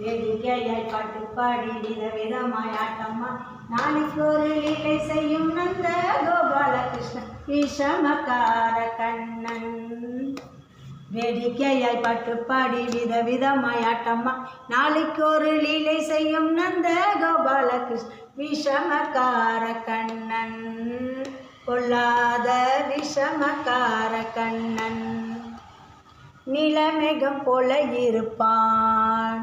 வேடிக்கையாய் பாட்டு பாடி விதவிதமாய் ஆட்டம்மா நாளைக்கு ஒரு லீலை செய்யும் நந்த கோபாலகிருஷ்ணன் விஷமக்கார கண்ணன். வேடிக்கையாய் பாட்டு பாடி விதவிதமாய் ஆட்டம்மா நாளைக்கு ஒரு லீலை செய்யும் நந்த கோபாலகிருஷ்ணன் விஷமக்கார கண்ணன். கொள்ளாத விஷமக்கார கண்ணன். நிலமேகம் போல இருப்பான்,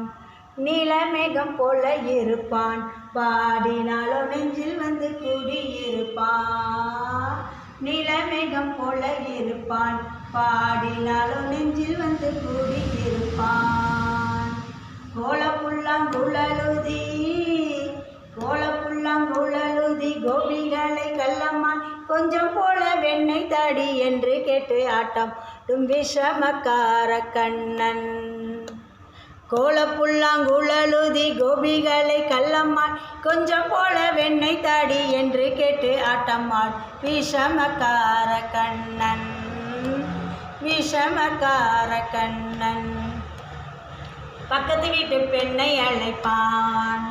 நிலமேகம் போல இருப்பான், பாடினாலோ நெஞ்சில் வந்து குடியிருப்பான். நிலமேகம் போல இருப்பான், பாடினாலோ நெஞ்சில் வந்து குடியிருப்பான். கோலப்புல்லாங்குழலுதி கோலப்புல்லாங்குழலுதி கோபிகளை கள்ளம்மான் கொஞ்சம் போல வெண்ணெய் தாடி என்று கேட்டு ஆட்டம் விஷமக்கார கண்ணன். கோலப்புல்லாங்குழலுதி கோபிகளை கள்ளம்மான் கொஞ்சம் போல வெண்ணெய் தாடி என்று கேட்டு ஆட்டம்மாள் விஷமக்கார கண்ணன். விஷமக்கார கண்ணன். பக்கத்து வீட்டு பெண்ணை அழைப்பான்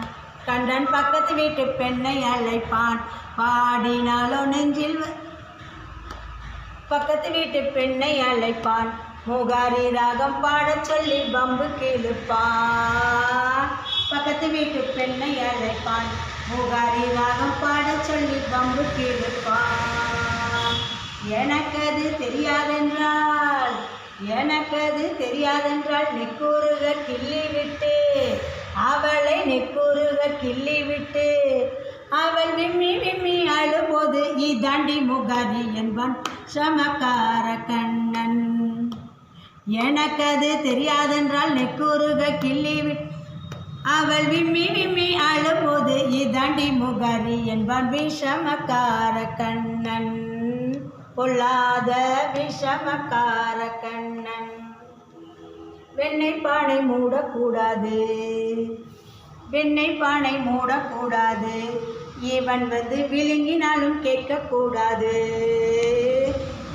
கண்ணன், பக்கத்து வீட்டு பெண்ணை அழைப்பான், பாடினாலோ நெஞ்சில் பக்கத்து வீட்டு பெண்ணை அழைப்பான், முகாரி ராகம் பாடச் சொல்லி பம்பு கிழுப்பான். பக்கத்து வீட்டு பெண்ணை அழைப்பான், முகாரி ராகம் பாடச் சொல்லி பம்பு கிழுப்பான். எனக்கது தெரியாதென்றால் எனக்கது தெரியாதென்றால் நெக்கூறுக கிள்ளிவிட்டு அவளை நெக்கூறுக கிள்ளிவிட்டு அவள் விம்மி விம்மி அழும்போது இதாண்டி முகாரி என்பான் சமக்கார கண்ணன். எனக்கது தெரியாதென்றால் நெக்கூறுக கிள்ளிவிட்டு அவள் விம்மி விம்மி அழும்போது இதாண்டி முகாரி என்பான் விஷமக்கார கண்ணன். பொல்லாத விஷமக்கார கண்ணன். வெண்ணெய் பானை மூடக்கூடாது, வெண்ணெய் பானை மூடக்கூடாது, இவன் வந்து விழுங்கினாலும் கேட்கக்கூடாது.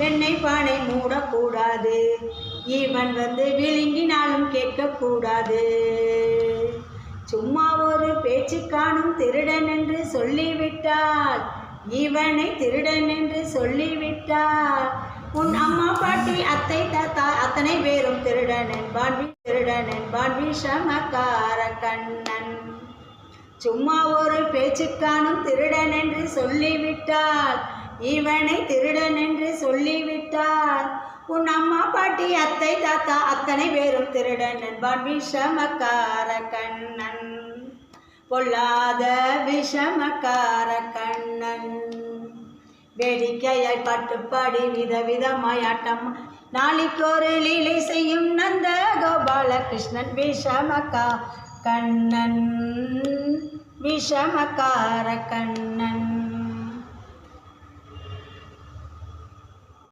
வெண்ணெய் பானை மூடக்கூடாது, இவன் வந்து விழுங்கினாலும் கேட்கக்கூடாது. சும்மா ஒரு பேச்சு காணும் திருடன் என்று சொல்லிவிட்டால் இவனை திருடன் என்று சொல்லிவிட்டால் உன் அம்மா பாட்டி அத்தை தாத்தா அத்தனை பேரும் திருடன் என்பான் விஷமக்கார கண்ணன். சும்மா ஒரு பேச்சுக்கானும் திருடன் என்று சொல்லிவிட்டால் இவனை திருடன் என்று சொல்லிவிட்டால் உன் அம்மா பாட்டி அத்தை தாத்தா அத்தனை பேரும் திருடன் என்பான் விஷமக்கார கண்ணன். பொல்லாத விஷமக்கார கண்ணன். வேடிக்கையாய் பாட்டு பாடி விதவிதமாய் ஆட்டம் நாளைக்கு ஒரு லீலை செய்யும் நந்த கோபாலகிருஷ்ணன் விஷமக்கார கண்ணன். விஷமக்கார கண்ணன்.